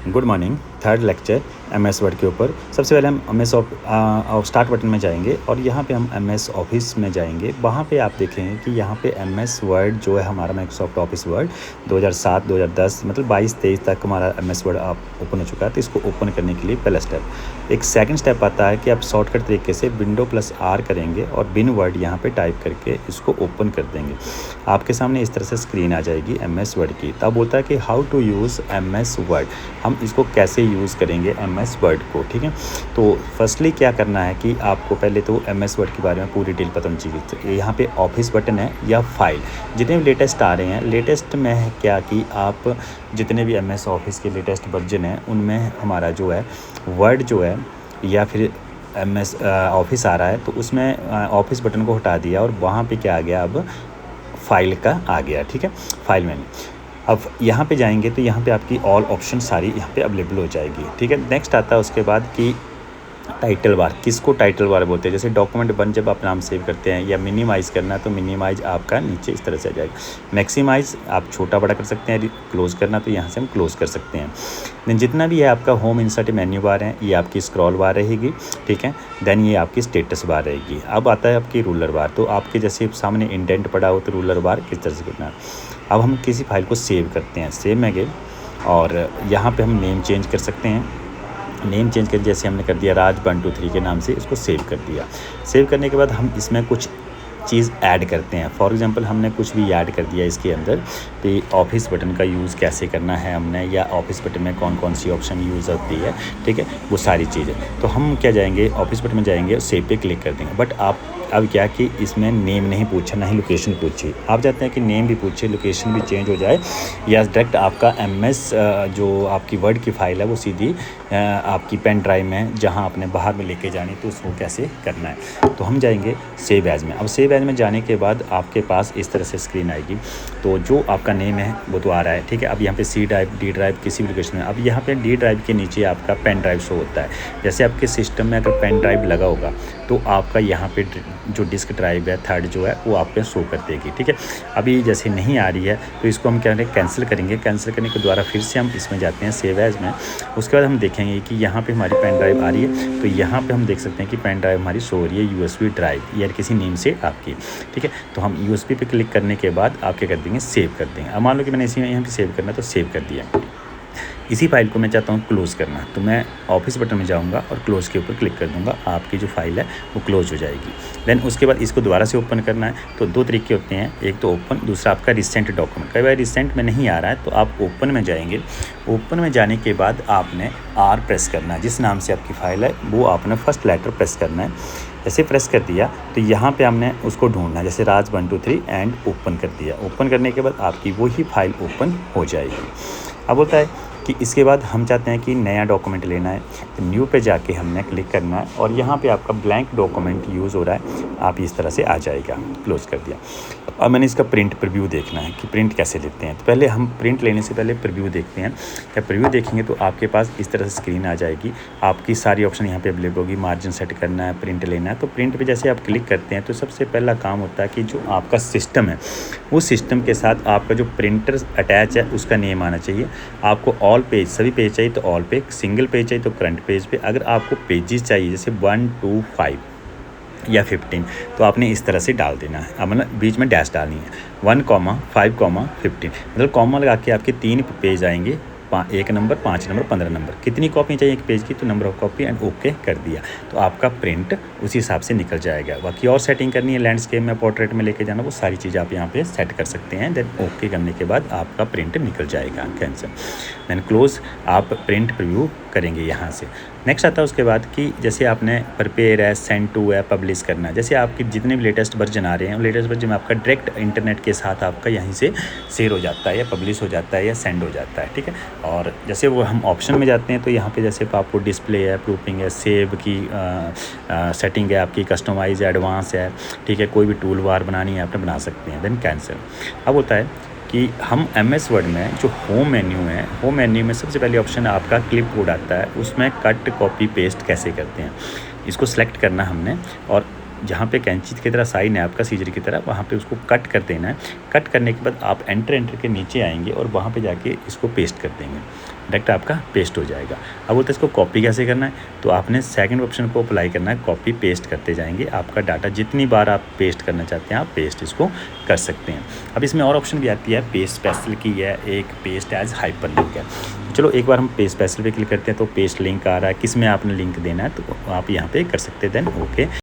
Good morning. Third lecture MS word के ऊपर। सबसे पहले हम एमएस स्टार्ट बटन में जाएंगे और यहाँ पे हम एमएस ऑफिस में जाएंगे। वहाँ पे आप देखेंगे कि यहाँ पे एमएस वर्ड जो है हमारा माइक्रोसॉफ्ट ऑफिस वर्ड 2007 2010 मतलब 22-23 तक हमारा एमएस वर्ड आप ओपन हो चुका है। तो इसको ओपन करने के लिए पहला स्टेप, एक सेकंड स्टेप आता है कि आप शॉर्टकट तरीके से Windows+R करेंगे और बिन वर्ड यहाँ पे टाइप करके इसको ओपन कर देंगे। आपके सामने इस तरह से स्क्रीन आ जाएगी एमएस वर्ड की। तब बोलता है कि how to use MS Word, हम इसको कैसे यूज़ करेंगे एमएस वर्ड को। ठीक है, तो फर्स्टली क्या करना है कि आपको पहले तो एमएस वर्ड के बारे में पूरी डिटेल पता होनी चाहिए। तो यहाँ पे ऑफिस बटन है या फाइल, जितने भी लेटेस्ट आ रहे हैं, लेटेस्ट में है क्या कि आप जितने भी एमएस ऑफिस के लेटेस्ट वर्जन हैं उनमें हमारा जो है वर्ड जो है या फिर एमएस ऑफिस आ रहा है, तो उसमें ऑफिस बटन को हटा दिया और वहाँ पे क्या आ गया, अब फाइल का आ गया। ठीक है, फाइल मेन्यू। अब यहाँ पे जाएंगे तो यहाँ पे आपकी ऑल ऑप्शन सारी यहाँ पे अवेलेबल हो जाएगी। ठीक है, नेक्स्ट आता है उसके बाद कि टाइटल बार, किसको टाइटल बार बोलते हैं। जैसे डॉक्यूमेंट बन जब आप नाम सेव करते हैं या मिनिमाइज़ करना है तो मिनिमाइज़ आपका नीचे इस तरह से आ जाएगा। मैक्सिमाइज़ आप छोटा बड़ा कर सकते हैं, क्लोज़ करना तो यहाँ से हम क्लोज़ कर सकते हैं। देन जितना भी है आपका होम इंसर्ट मेन्यू बार है, ये आपकी स्क्रॉल बार रहेगी। ठीक है, देन ये आपकी स्टेटस बार रहेगी। अब आता है आपकी रूलर बार, तो आपके जैसे सामने इंडेंट पड़ा हो तो रूलर बार किस तरह से करना है। अब हम किसी फाइल को सेव करते हैं, सेव में गए और यहाँ पे हम नेम चेंज कर सकते हैं। नेम चेंज कर, जैसे हमने कर दिया राज 123 के नाम से, इसको सेव कर दिया। सेव करने के बाद हम इसमें कुछ चीज़ ऐड करते हैं। फॉर एग्जांपल हमने कुछ भी ऐड कर दिया इसके अंदर, तो ऑफिस बटन का यूज़ कैसे करना है हमने, या ऑफिस बटन में कौन कौन सी ऑप्शन यूज़ होती है। ठीक है, वो सारी चीज़ें तो हम क्या जाएंगे, ऑफिस बटन में जाएंगे और सेव पे क्लिक कर देंगे। बट आप अब क्या कि इसमें नेम नहीं पूछा, ना ही लोकेशन पूछी। आप चाहते हैं कि नेम भी पूछे, लोकेशन भी चेंज हो जाए, या डायरेक्ट आपका एमएस जो आपकी वर्ड की फ़ाइल है वो सीधी आपकी पेन ड्राइव में जहां आपने बाहर में लेके जानी, तो उसको कैसे करना है। तो हम जाएंगे सेव एज में। अब सेव एज में जाने के बाद आपके पास इस तरह से स्क्रीन आएगी। तो जो आपका नेम है वो तो आ रहा है। ठीक है, अब यहाँ पे सी ड्राइव, डी ड्राइव, किसी भी लोकेशन में। अब यहाँ पे डी ड्राइव के नीचे आपका पेन ड्राइव शो होता है। जैसे आपके सिस्टम में अगर पेन ड्राइव लगा होगा तो आपका यहाँ पे जो डिस्क ड्राइव है थर्ड जो है वो आपको शो कर देगी। ठीक है, अभी जैसे नहीं आ रही है तो इसको हम क्या करेंगे, कैंसिल करेंगे। कैंसिल करने के द्वारा फिर से हम इसमें जाते हैं सेव एज में। उसके बाद हम देखेंगे कि यहाँ पे हमारी पेन ड्राइव आ रही है, तो यहाँ पे हम देख सकते हैं कि पेन ड्राइव हमारी शो हो रही है यूएसबी ड्राइव या किसी नेम से आपकी। ठीक है, तो हम यूएसबी पे क्लिक करने के बाद आप क्या कर देंगे, सेव कर देंगे। अब मान लो कि मैंने इसी में यहाँ पे सेव करना है तो सेव कर दिया। इसी फाइल को मैं चाहता हूँ क्लोज़ करना, तो मैं ऑफिस बटन में जाऊँगा और क्लोज़ के ऊपर क्लिक कर दूँगा। आपकी जो फाइल है वो क्लोज़ हो जाएगी। देन उसके बाद इसको दोबारा से ओपन करना है, तो दो तरीके होते हैं, एक तो ओपन, दूसरा आपका रिसेंट डॉक्यूमेंट। कई बार रिसेंट में नहीं आ रहा है तो आप ओपन में जाएंगे। ओपन में जाने के बाद आपने आर प्रेस करना है, जिस नाम से आपकी फ़ाइल है वो आपने फर्स्ट लेटर प्रेस करना है। ऐसे प्रेस कर दिया तो यहाँ पे हमने उसको ढूंढना है, जैसे राज 123 एंड ओपन कर दिया। ओपन करने के बाद आपकी वही फाइल ओपन हो जाएगी। अब होता है कि इसके बाद हम चाहते हैं कि नया डॉक्यूमेंट लेना है, तो न्यू पे जाके हमने क्लिक करना है और यहाँ पे आपका ब्लैंक डॉक्यूमेंट यूज़ हो रहा है, आप इस तरह से आ जाएगा। क्लोज़ कर दिया। अब मैंने इसका प्रिंट प्रीव्यू देखना है कि प्रिंट कैसे लेते हैं। तो पहले हम प्रिंट लेने से पहले प्रीव्यू देखते हैं। जब प्रीव्यू देखेंगे तो आपके पास इस तरह से स्क्रीन आ जाएगी। आपकी सारी ऑप्शन यहाँ पे अवेलेबल होगी। मार्जिन सेट करना है, प्रिंट लेना है, तो प्रिंट पे जैसे आप क्लिक करते हैं तो सबसे पहला काम होता है कि जो आपका सिस्टम है उस सिस्टम के साथ आपका जो प्रिंटर अटैच है उसका नेम आना चाहिए। आपको ऑल पेज, सभी पेज चाहिए तो ऑल पे, सिंगल पेज चाहिए तो करंट पेज पे। अगर आपको पेजेस चाहिए जैसे 1 2 5 या 15 तो आपने इस तरह से डाल देना है। अब मतलब बीच में डैश डालनी है, 1 5 15 मतलब कॉमा लगा के आपके 3 पेज आएंगे, 1 नंबर, 5 नंबर, 15 नंबर। कितनी कॉपी चाहिए एक पेज की, तो number of copy and okay कर दिया, तो आपका प्रिंट उसी हिसाब से निकल जाएगा। बाकी और सेटिंग करनी है, लैंडस्केप में, पोर्ट्रेट में लेके जाना, वो सारी चीज़ें आप यहाँ पे सेट कर सकते हैं। देन ओके करने के बाद आपका प्रिंट निकल जाएगा। कैंसिल, देन क्लोज, आप प्रिंट प्रीव्यू करेंगे यहाँ से। नेक्स्ट आता है उसके बाद कि जैसे आपने प्रिपेयर है, सेंड टू है, पब्लिश करना है। जैसे आपके जितने भी लेटेस्ट वर्जन आ रहे हैं, लेटेस्ट वर्जन में आपका डायरेक्ट इंटरनेट के साथ आपका यहीं से शेयर हो जाता है या पब्लिश हो जाता है या सेंड हो जाता है। ठीक है, और जैसे वो हम ऑप्शन में जाते हैं तो यहाँ पे जैसे आपको डिस्प्ले है, प्रूफिंग है, सेव की सेटिंग है, आपकी कस्टमाइज एडवांस है। ठीक है, कोई भी टूल बार बनानी है आपने बना सकते हैं। Then cancel. अब होता है कि हम एमएस वर्ड में जो होम मेन्यू है, होम मेन्यू में सबसे पहले ऑप्शन आपका क्लिप बोर्ड आता है, उसमें कट कॉपी पेस्ट कैसे करते हैं इसको सेलेक्ट करना हमने, और जहाँ पे कैंची की तरह साइन है आपका सीजर की तरह, वहाँ पे उसको कट कर देना है। कट करने के बाद आप एंटर के नीचे आएंगे और वहाँ पे जाके इसको पेस्ट कर देंगे। डायरेक्ट आपका पेस्ट हो जाएगा। अब बोलते हैं इसको कॉपी कैसे करना है, तो आपने सेकंड ऑप्शन को अप्लाई करना है, कॉपी पेस्ट करते जाएंगे। आपका डाटा जितनी बार आप पेस्ट करना चाहते हैं आप पेस्ट इसको कर सकते हैं। अब इसमें और ऑप्शन भी आती है, पेस्ट स्पेशल की है, एक पेस्ट एज हाइपरलिंक है। चलो एक बार हम पेस्ट स्पेशल पे क्लिक करते हैं तो पेस्ट लिंक आ रहा है, किस में आपने लिंक देना है तो आप यहाँ पे कर सकते हैं। Then okay